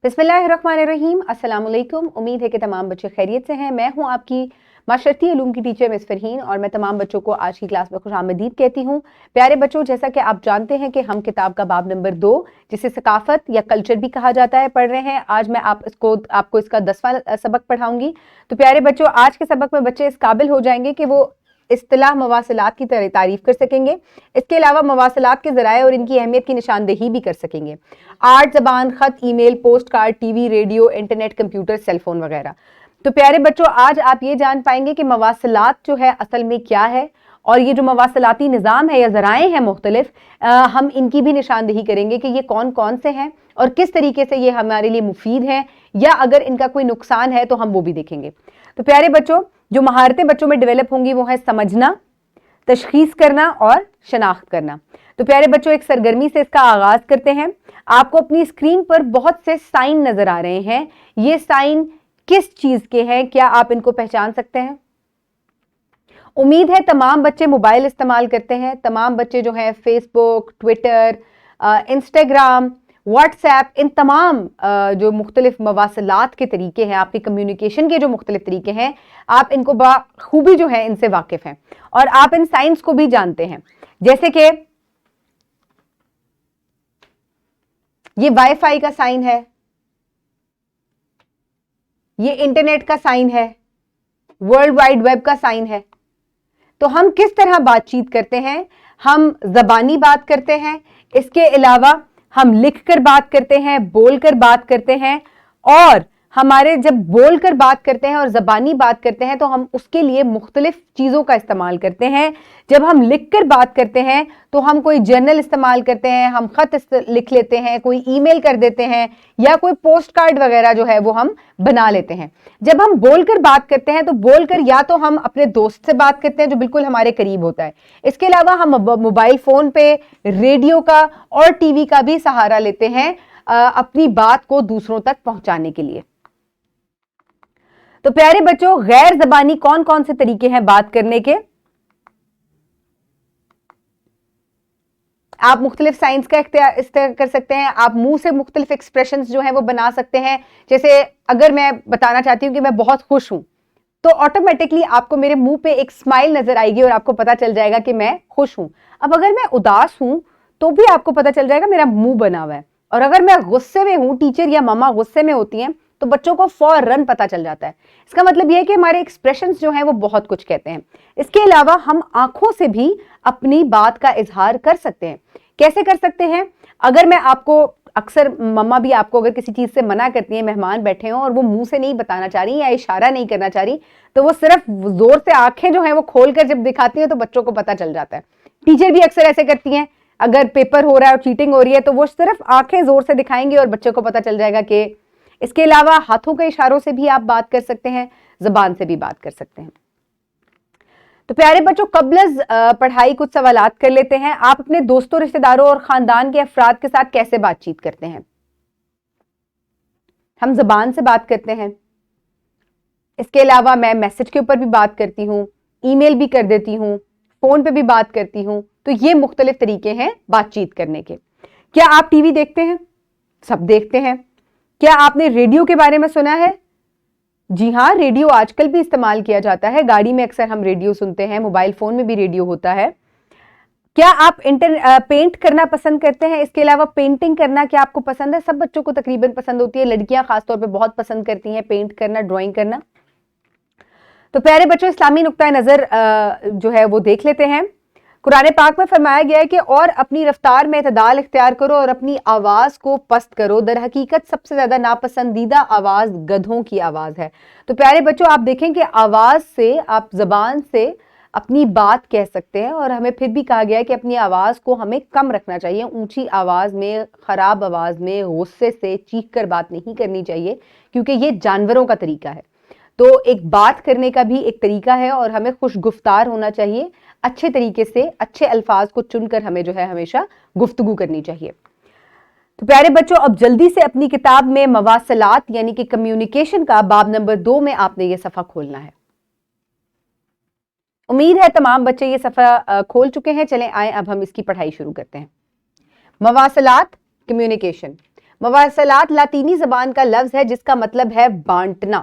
बिस्मिल्लाहिर्रहमानिर्रहीम, अस्सलाम वालेकुम। उम्मीद है कि तमाम बच्चे खैरियत से हैं। मैं हूं आपकी माशरती उलूम की टीचर मिस फरहीन और मैं तमाम बच्चों को आज की क्लास में खुशामदीद कहती हूं। प्यारे बच्चों, जैसा कि आप जानते हैं कि हम किताब का बाब नंबर 2 जिसे सकाफत या कल्चर भी कहा जाता है पढ़ रहे हैं। आज मैं आपको इसका 10वां सबक पढ़ाऊंगी। तो प्यारे बच्चों, आज के सबक में बच्चे इस काबिल हो जाएंगे कि वो इस्तिलाह मवासिलात की तारीफ कर सकेंगे। इसके अलावा मवासिलात के ज़राए और इनकी अहमियत की निशानदेही भी कर सकेंगे। आर्ट, ज़बान, ख़त, email, post card, TV, radio, internet, computer, cellphone वगैरह। तो प्यारे बच्चों, आज आप ये जान पाएंगे कि मवासिलात जो है असल में क्या है, और ये जो मवासिलाती निज़ाम है या ज़राए हैं मुख्तलिफ, हम इनकी भी निशानदेही करेंगे कि ये कौन कौन से हैं और किस तरीके से ये हमारे लिए मुफीद हैं, या अगर इनका कोई नुकसान है तो हम वो भी देखेंगे। तो प्यारे बच्चों, जो महारतें बच्चों में डेवलप होंगी वो है समझना, तशखीस करना और शनाख्त करना। तो प्यारे बच्चों, एक सरगर्मी से इसका आगाज करते हैं। आपको अपनी स्क्रीन पर बहुत से साइन नजर आ रहे हैं। ये साइन किस चीज के हैं, क्या आप इनको पहचान सकते हैं? उम्मीद है तमाम बच्चे मोबाइल इस्तेमाल करते हैं। तमाम बच्चे जो हैं फेसबुक, ट्विटर, इंस्टाग्राम, व्हाट्सएप, इन तमाम जो मुख्तलिफ मवासलात के तरीके हैं, आपके कम्युनिकेशन के जो मुख्तलिफ तरीके हैं, आप इनको बखूबी जो है इनसे वाकिफ हैं और आप इन साइंस को भी जानते हैं। जैसे कि ये वाईफाई का साइन है, ये इंटरनेट का साइन है, वर्ल्ड वाइड वेब का साइन है। तो हम किस तरह बातचीत करते हैं? हम ज़बानी बात करते हैं, इसके अलावा हम लिखकर बात करते हैं, बोलकर बात करते हैं, और हमारे जब बोलकर बात करते हैं और ज़बानी बात करते हैं तो हम उसके लिए मुख्तलिफ चीज़ों का इस्तेमाल करते हैं। जब हम लिखकर बात करते हैं तो हम कोई जर्नल इस्तेमाल करते हैं, हम ख़त लिख लेते हैं, कोई ईमेल कर देते हैं, या कोई पोस्ट कार्ड वगैरह जो है वो हम बना लेते हैं। जब हम बोलकर बात करते हैं तो बोलकर या तो हम अपने दोस्त से बात करते हैं जो बिल्कुल हमारे करीब होता है, इसके अलावा हम मोबाइल फ़ोन पे, रेडियो का और टीवी का भी सहारा लेते हैं अपनी बात को दूसरों तक पहुंचाने के लिए। तो प्यारे बच्चों, गैर ज़बानी कौन कौन से तरीके हैं बात करने के? आप मुख्तलिफ साइंस का इस्तेमाल कर सकते हैं। आप मुंह से मुख्तलिफ एक्सप्रेशंस जो हैं वो बना सकते हैं। जैसे अगर मैं बताना चाहती हूँ कि मैं बहुत खुश हूं, तो ऑटोमेटिकली आपको मेरे मुंह पे एक स्माइल नजर आएगी और आपको पता चल जाएगा कि मैं खुश हूं। अब अगर मैं उदास हूं तो भी आपको पता चल जाएगा, मेरा मुंह बना हुआ है। और अगर मैं गुस्से में हूं, टीचर या मम्मा गुस्से में होती हैं, तो बच्चों को फौरन पता चल जाता है। इसका मतलब यह है कि हमारे एक्सप्रेशंस जो हैं वो बहुत कुछ कहते हैं। इसके अलावा हम आंखों से भी अपनी बात का इजहार कर सकते हैं। कैसे कर सकते हैं? अगर मैं आपको, अक्सर मम्मा भी आपको अगर किसी चीज से मना करती हैं, मेहमान बैठे हों और वो मुंह से नहीं बताना चाह रही या इशारा नहीं करना चाह रही, तो वो सिर्फ जोर से आंखें जो हैं वो खोलकर जब दिखाती हैं तो बच्चों को पता चल जाता है। टीचर भी अक्सर ऐसे करती हैं, अगर पेपर हो रहा है और चीटिंग हो रही है तो वो सिर्फ आंखें जोर से दिखाएंगी और बच्चों को पता चल जाएगा कि। इसके अलावा हाथों के इशारों से भी आप बात कर सकते हैं, जबान से भी बात कर सकते हैं। तो प्यारे बच्चों, कबल पढ़ाई कुछ सवालात कर लेते हैं। आप अपने दोस्तों, रिश्तेदारों और खानदान के अफराद के साथ कैसे बातचीत करते हैं? हम जबान से बात करते हैं। इसके अलावा मैं मैसेज के ऊपर भी बात करती हूँ, ईमेल भी कर देती हूँ, फोन पे भी बात करती हूँ। तो ये मुख्तलिफ तरीके हैं बातचीत करने के। क्या आप टीवी देखते हैं? सब देखते हैं। क्या आपने रेडियो के बारे में सुना है? जी हाँ, रेडियो आजकल भी इस्तेमाल किया जाता है। गाड़ी में अक्सर हम रेडियो सुनते हैं, मोबाइल फोन में भी रेडियो होता है। क्या आप पेंट करना पसंद करते हैं? इसके अलावा पेंटिंग करना क्या आपको पसंद है? सब बच्चों को तकरीबन पसंद होती है, लड़कियां खासतौर पे बहुत पसंद करती हैं पेंट करना, ड्राइंग करना। तो प्यारे बच्चों, इस्लामी नुक्ता नजर जो है वो देख लेते हैं। कुरान पाक में फरमाया गया है कि और अपनी रफ्तार में इतदाल इख्तियार करो और अपनी आवाज को पस्त करो। दर हकीकत सबसे ज्यादा नापसंदीदा आवाज गधों की आवाज है। तो प्यारे बच्चों, आप देखें कि आवाज से, आप जबान से अपनी बात कह सकते हैं, और हमें फिर भी कहा गया है कि अपनी आवाज को हमें कम रखना चाहिए। ऊंची आवाज में, खराब आवाज में, गुस्से से चीख कर बात नहीं करनी चाहिए, क्योंकि ये जानवरों का तरीका है। तो एक बात करने का भी एक तरीका है और हमें खुश गुफ्तार होना चाहिए। अच्छे तरीके से, अच्छे अल्फाज को चुनकर हमें जो है हमेशा गुफ्तगू करनी चाहिए। तो प्यारे बच्चों, अब जल्दी से अपनी किताब में मवासलात यानी कि कम्युनिकेशन का बाब नंबर 2 में आपने ये सफ़ा खोलना है। उम्मीद है तमाम बच्चे ये सफ़ा खोल चुके हैं। चलें आए अब हम इसकी पढ़ाई शुरू करते हैं। मवासलात, कम्युनिकेशन। مواصلات لاطینی زبان کا لفظ ہے جس کا مطلب ہے بانٹنا،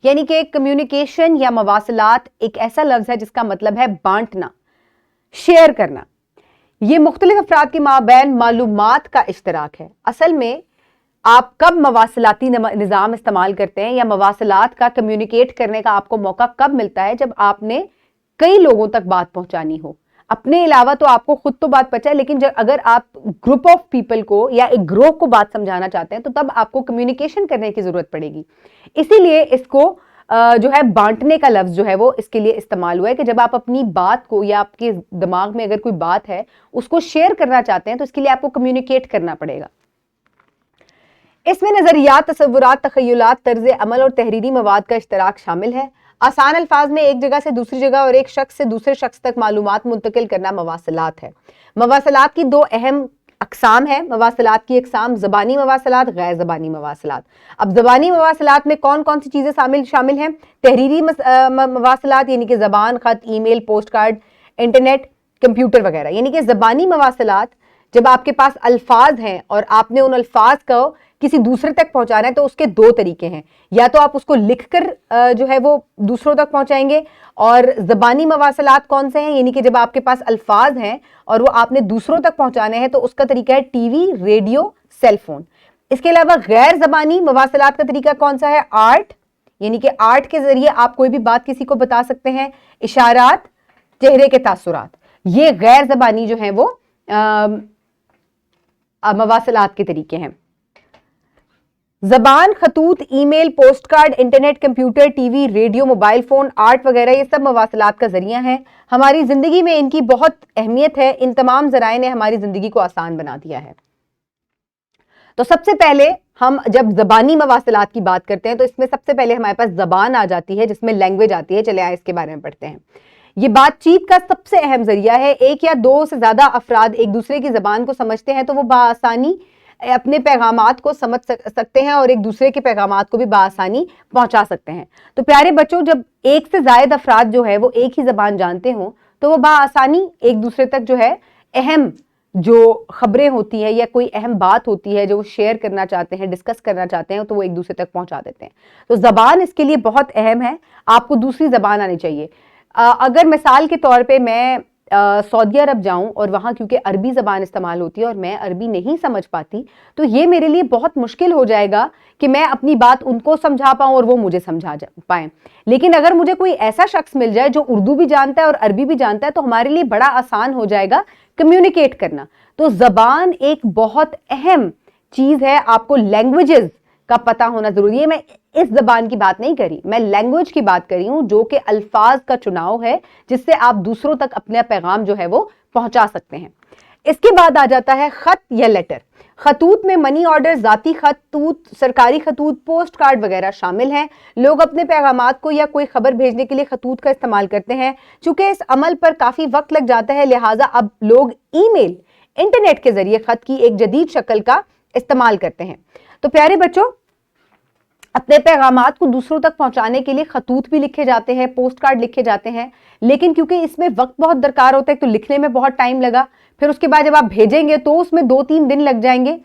یعنی کہ کمیونیکیشن یا مواصلات ایک ایسا لفظ ہے جس کا مطلب ہے بانٹنا، شیئر کرنا۔ یہ مختلف افراد کے مابین معلومات کا اشتراک ہے۔ اصل میں آپ کب مواصلاتی نظام استعمال کرتے ہیں یا مواصلات کا کمیونیکیٹ کرنے کا آپ کو موقع کب ملتا ہے؟ جب آپ نے کئی لوگوں تک بات پہنچانی ہو۔ اپنے علاوہ تو آپ کو خود تو بات پہنچائے، لیکن اگر آپ گروپ آف پیپل کو یا ایک گروہ کو بات سمجھانا چاہتے ہیں تو تب آپ کو کمیونیکیشن کرنے کی ضرورت پڑے گی۔ اسی لیے اس کو جو ہے بانٹنے کا لفظ جو ہے وہ اس کے لیے استعمال ہوا ہے کہ جب آپ اپنی بات کو یا آپ کے دماغ میں اگر کوئی بات ہے اس کو شیئر کرنا چاہتے ہیں تو اس کے لیے آپ کو کمیونیکیٹ کرنا پڑے گا۔ اس میں نظریات، تصورات، تخیلات، طرز عمل اور تحریری مواد کا اشتراک شامل ہے۔ آسان الفاظ میں ایک جگہ سے دوسری جگہ اور ایک شخص سے دوسرے شخص تک معلومات منتقل کرنا مواصلات ہے۔ مواصلات کی دو اہم اقسام ہیں۔ مواصلات کی اقسام: زبانی مواصلات، غیر زبانی مواصلات۔ اب زبانی مواصلات میں کون کون سی چیزیں شامل ہیں؟ تحریری مواصلات یعنی کہ زبان، خط، ای میل، پوسٹ کارڈ، انٹرنیٹ، کمپیوٹر وغیرہ۔ یعنی کہ زبانی مواصلات جب آپ کے پاس الفاظ ہیں اور آپ نے ان الفاظ کو کسی دوسرے تک پہنچانا ہے تو اس کے دو طریقے ہیں، یا تو آپ اس کو لکھ کر جو ہے وہ دوسروں تک پہنچائیں گے، اور زبانی مواصلات کون سے ہیں؟ یعنی کہ جب آپ کے پاس الفاظ ہیں اور وہ آپ نے دوسروں تک پہنچانے ہیں تو اس کا طریقہ ہے TV, radio, cell phone. اس کے علاوہ غیر زبانی مواصلات کا طریقہ کون سا ہے؟ آرٹ، یعنی کہ آرٹ کے ذریعے آپ کوئی بھی بات کسی کو بتا سکتے ہیں، اشارات، چہرے کے تاثرات۔ یہ غیر زبانی جو ہیں وہ مواصلات کے طریقے ہیں۔ زبان، خطوط، email, post card, internet, computer, TV, radio, mobile phone, art وغیرہ یہ سب مواصلات کا ذریعہ ہیں۔ ہماری زندگی میں ان کی بہت اہمیت ہے۔ ان تمام ذرائع نے ہماری زندگی کو آسان بنا دیا ہے۔ تو سب سے پہلے ہم جب زبانی مواصلات کی بات کرتے ہیں تو اس میں سب سے پہلے ہمارے پاس زبان آ جاتی ہے جس میں لینگویج آتی ہے۔ چلے آئے اس کے بارے میں پڑھتے ہیں۔ یہ بات چیت کا سب سے اہم ذریعہ ہے۔ ایک یا دو سے زیادہ افراد ایک دوسرے کی زبان کو سمجھتے ہیں تو وہ بآسانی اپنے پیغامات کو سمجھ سکتے ہیں اور ایک دوسرے کے پیغامات کو بھی بآسانی پہنچا سکتے ہیں۔ تو پیارے بچوں، جب ایک سے زائد افراد جو ہے وہ ایک ہی زبان جانتے ہوں تو وہ بآسانی ایک دوسرے تک جو ہے اہم جو خبریں ہوتی ہیں یا کوئی اہم بات ہوتی ہے جو وہ شیئر کرنا چاہتے ہیں، ڈسکس کرنا چاہتے ہیں تو وہ ایک دوسرے تک پہنچا دیتے ہیں۔ تو زبان اس کے لیے بہت اہم ہے۔ آپ کو دوسری زبان آنی چاہیے۔ اگر مثال کے طور پہ میں سعودی عرب جاؤں اور وہاں کیونکہ عربی زبان استعمال ہوتی ہے اور میں عربی نہیں سمجھ پاتی تو یہ میرے لیے بہت مشکل ہو جائے گا کہ میں اپنی بات ان کو سمجھا پاؤں اور وہ مجھے سمجھا پائیں۔ لیکن اگر مجھے کوئی ایسا شخص مل جائے جو اردو بھی جانتا ہے اور عربی بھی جانتا ہے تو ہمارے لیے بڑا آسان ہو جائے گا کمیونیکیٹ کرنا۔ تو زبان ایک بہت اہم چیز ہے۔ آپ کو لینگویجز کا پتہ ہونا ضروری ہے۔ میں اس زبان کی بات نہیں کری، میں لینگویج کی بات کری ہوں جو کہ الفاظ کا چناؤ ہے جس سے آپ دوسروں تک اپنا پیغام جو ہے وہ پہنچا سکتے ہیں۔ اس کے بعد آ جاتا ہے خط یا لیٹر۔ خطوط میں منی آرڈر، ذاتی خطوط، سرکاری خطوط، پوسٹ کارڈ وغیرہ شامل ہیں۔ لوگ اپنے پیغامات کو یا کوئی خبر بھیجنے کے لیے خطوط کا استعمال کرتے ہیں۔ چونکہ اس عمل پر کافی وقت لگ جاتا ہے لہٰذا اب لوگ ای میل، انٹرنیٹ کے ذریعے خط کی ایک جدید شکل کا استعمال کرتے ہیں۔ تو پیارے بچوں، اپنے پیغامات کو دوسروں تک پہنچانے کے لیے خطوط بھی لکھے جاتے ہیں، پوسٹ کارڈ لکھے جاتے ہیں، لیکن کیونکہ اس میں وقت بہت درکار ہوتا ہے تو لکھنے میں بہت ٹائم لگا، پھر اس کے بعد جب آپ بھیجیں گے تو اس میں 2-3 دن لگ جائیں گے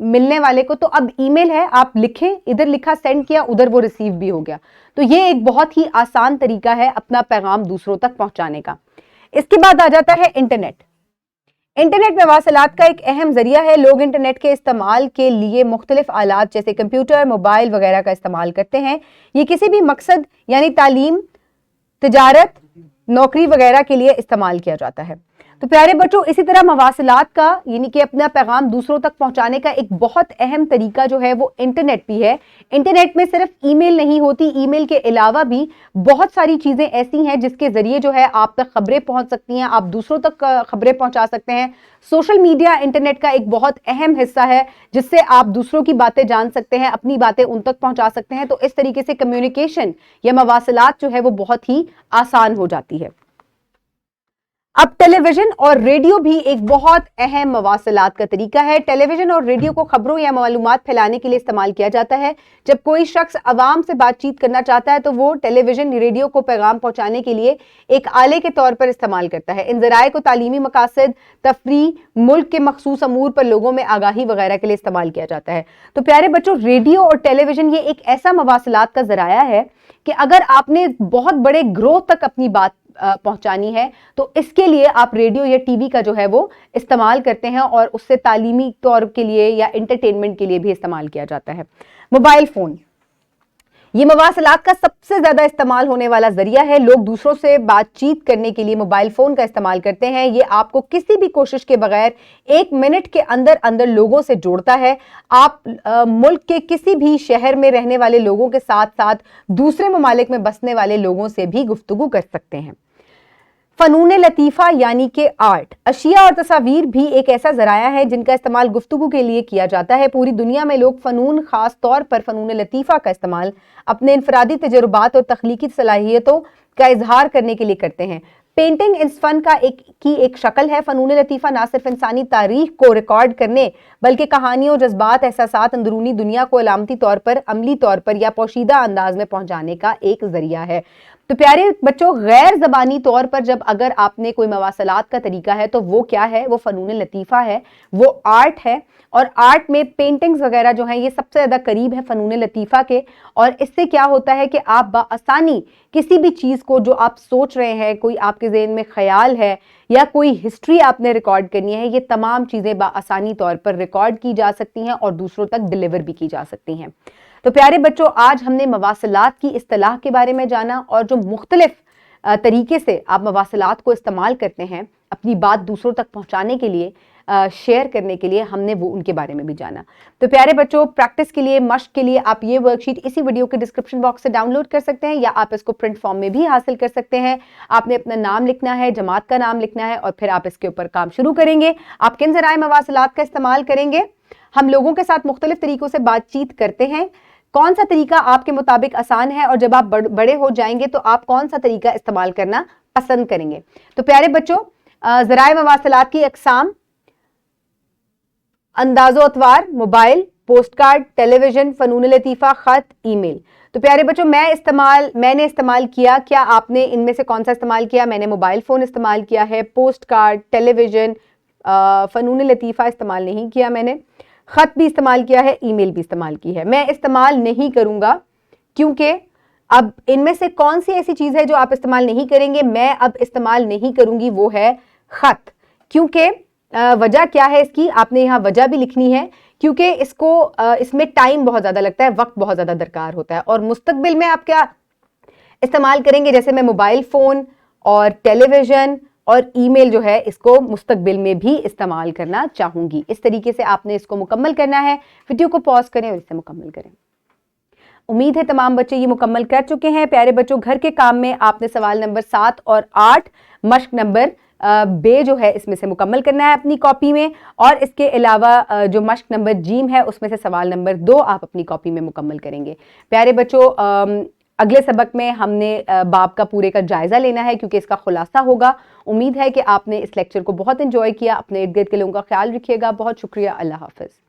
ملنے والے کو۔ تو اب ای میل ہے، آپ لکھیں، ادھر لکھا سینڈ کیا، ادھر وہ ریسیو بھی ہو گیا۔ تو یہ ایک بہت ہی آسان طریقہ ہے اپنا پیغام دوسروں تک پہنچانے کا۔ اس کے بعد آ جاتا ہے انٹرنیٹ۔ انٹرنیٹ مواصلات کا ایک اہم ذریعہ ہے۔ لوگ انٹرنیٹ کے استعمال کے لیے مختلف آلات جیسے کمپیوٹر، موبائل وغیرہ کا استعمال کرتے ہیں۔ یہ کسی بھی مقصد یعنی تعلیم، تجارت، نوکری وغیرہ کے لیے استعمال کیا جاتا ہے۔ تو پیارے بچوں، اسی طرح مواصلات کا یعنی کہ اپنا پیغام دوسروں تک پہنچانے کا ایک بہت اہم طریقہ جو ہے وہ انٹرنیٹ بھی ہے۔ انٹرنیٹ میں صرف ای میل نہیں ہوتی، ای میل کے علاوہ بھی بہت ساری چیزیں ایسی ہیں جس کے ذریعے جو ہے آپ تک خبریں پہنچ سکتی ہیں، آپ دوسروں تک خبریں پہنچا سکتے ہیں۔ سوشل میڈیا انٹرنیٹ کا ایک بہت اہم حصہ ہے جس سے آپ دوسروں کی باتیں جان سکتے ہیں، اپنی باتیں ان تک پہنچا سکتے ہیں۔ تو اس طریقے سے کمیونیکیشن یا مواصلات جو ہے وہ بہت ہی آسان ہو جاتی ہے۔ اب टेली विजन और रेडियो भी एक बहुत अहम मवासलात का तरीका है। टेलीविजन और रेडियो को खबरों या मालूमात फैलाने के लिए इस्तेमाल किया जाता है। जब कोई शख्स अवाम से बातचीत करना चाहता है तो वो टेलीविजन रेडियो को पैगाम पहुंचाने के लिए एक आले के तौर पर इस्तेमाल करता है। इन ज़राए को तालीमी मकासद, तफरी, मुल्क के मखसूस अमूर पर लोगों में आगाही वगैरह के लिए इस्तेमाल किया जाता है। तो प्यारे बच्चों, रेडियो और टेलीविजन ये एक ऐसा मवासलात का ज़राया है कि अगर आपने बहुत बड़े ग्रोह तक अपनी बात पहुंचानी है तो इसके लिए आप रेडियो या टीवी का जो है वो इस्तेमाल करते हैं और उससे तालीमी तौर के लिए या एंटरटेनमेंट के लिए भी इस्तेमाल किया जाता है। मोबाइल फोन ये मवासलात का सबसे ज्यादा इस्तेमाल होने वाला जरिया है। लोग दूसरों से बातचीत करने के लिए मोबाइल फोन का इस्तेमाल करते हैं। ये आपको किसी भी कोशिश के बगैर 1 मिनट के अंदर अंदर लोगों से जोड़ता है। आप मुल्क के किसी भी शहर में रहने वाले लोगों के साथ साथ दूसरे ममालिक में बसने वाले लोगों से भी गुफ्तगू कर सकते हैं। फनून लतीफ़ा यानी कि आर्ट, अशिया और तस्वीर भी एक ऐसा जराया है जिनका इस्तेमाल गुफ्तगू के लिए किया जाता है। पूरी दुनिया में लोग फनून, खास तौर पर फनून लतीफ़ा का इस्तेमाल अपने इनफरादी तजुर्बात और तख्लीकी सलाहियतों का इजहार करने के लिए करते हैं। पेंटिंग इस फन का एक शक्ल है। फनून लतीफ़ा ना सिर्फ इंसानी तारीख को रिकॉर्ड करने बल्कि कहानियों, जज्बात, एहसासात अंदरूनी दुनिया को अलामती तौर पर, अमली तौर पर या पोशीदा अंदाज में पहुंचाने का एक जरिया है। तो प्यारे बच्चों, गैर ज़बानी तौर पर जब अगर आपने कोई मवासलात का तरीका है तो वो क्या है? वो फ़नून लतीफ़ा है, वो आर्ट है। और आर्ट में पेंटिंग्स वगैरह जो हैं ये सबसे ज़्यादा करीब है फ़नून लतीफ़ा के। और इससे क्या होता है कि आप बाआसानी किसी भी चीज़ को जो आप सोच रहे हैं, कोई आपके ज़हन में ख्याल है या कोई हिस्ट्री आपने रिकॉर्ड करनी है, ये तमाम चीज़ें बाआसानी तौर पर रिकॉर्ड की जा सकती हैं और दूसरों तक डिलीवर भी की जा सकती हैं। तो प्यारे बच्चों, आज हमने मवासलात की इस्तिलाह के बारे में जाना और जो मुख्तलिफ तरीके से आप मवासलात को इस्तेमाल करते हैं अपनी बात दूसरों तक पहुंचाने के लिए, शेयर करने के लिए, हमने वो उनके बारे में भी जाना। तो प्यारे बच्चों, प्रैक्टिस के लिए, मश्क के लिए आप ये वर्कशीट इसी वीडियो के डिस्क्रिप्शन बॉक्स से डाउनलोड कर सकते हैं या आप इसको प्रिंट फॉर्म में भी हासिल कर सकते हैं। आपने अपना नाम लिखना है, जमात का नाम लिखना है और फिर आप इसके ऊपर काम शुरू करेंगे। आप किन ज़राए मवासलात का इस्तेमाल करेंगे? हम लोगों के साथ मुख्तलिफ तरीकों से बातचीत करते हैं। कौन सा तरीका आपके मुताबिक आसान है और जब आप बड़े हो जाएंगे तो आप कौन सा तरीका इस्तेमाल करना पसंद करेंगे? तो प्यारे बच्चों, ज़राए मवासलात की अक़साम: अंदाज़ो अतवार, मोबाइल, पोस्ट कार्ड, टेलीविजन, फनून लतीफ़ा, ख़त, ईमेल। तो प्यारे बच्चों, मैंने इस्तेमाल किया, क्या आपने इनमें से कौन सा इस्तेमाल किया? मैंने मोबाइल फ़ोन इस्तेमाल किया है, पोस्ट कार्ड, टेलीविजन, फनून लतीफ़ा इस्तेमाल नहीं किया मैंने, ख़त भी इस्तेमाल किया है, ईमेल भी इस्तेमाल की है। मैं इस्तेमाल नहीं करूँगा क्योंकि अब इनमें से कौन सी ऐसी चीज़ है जो आप इस्तेमाल नहीं करेंगे? मैं अब इस्तेमाल नहीं करूँगी, वो है ख़त। क्योंकि वजह क्या है इसकी? आपने यहाँ वजह भी लिखनी है क्योंकि इसमें टाइम बहुत ज़्यादा लगता है, वक्त बहुत ज़्यादा दरकार होता है। और मुस्तकबिल में आप क्या इस्तेमाल करेंगे? जैसे मैं मोबाइल फ़ोन और टेलीविज़न और ईमेल जो है इसको मुस्तकबिल में भी इस्तेमाल करना चाहूँगी। इस तरीके से आपने इसको मुकम्मल करना है। वीडियो को पॉज करें और इसे मुकम्मल करें। उम्मीद है तमाम बच्चे ये मुकम्मल कर चुके हैं। प्यारे बच्चों, घर के काम में आपने सवाल नंबर 7 और 8 मश्क नंबर बे जो है इसमें से मुकम्मल करना है अपनी कॉपी में। और इसके अलावा जो मश्क नंबर जीम है उसमें से सवाल नंबर 2 आप अपनी कॉपी में मुकम्मल करेंगे। प्यारे बच्चों, अगले सबक में हमने बाब का पूरे का जायजा लेना है क्योंकि इसका खुलासा होगा। उम्मीद है कि आपने इस लेक्चर को बहुत एंजॉय किया। अपने इर्द गिर्द के लोगों का ख्याल रखिएगा। बहुत शुक्रिया। अल्लाह हाफिज़।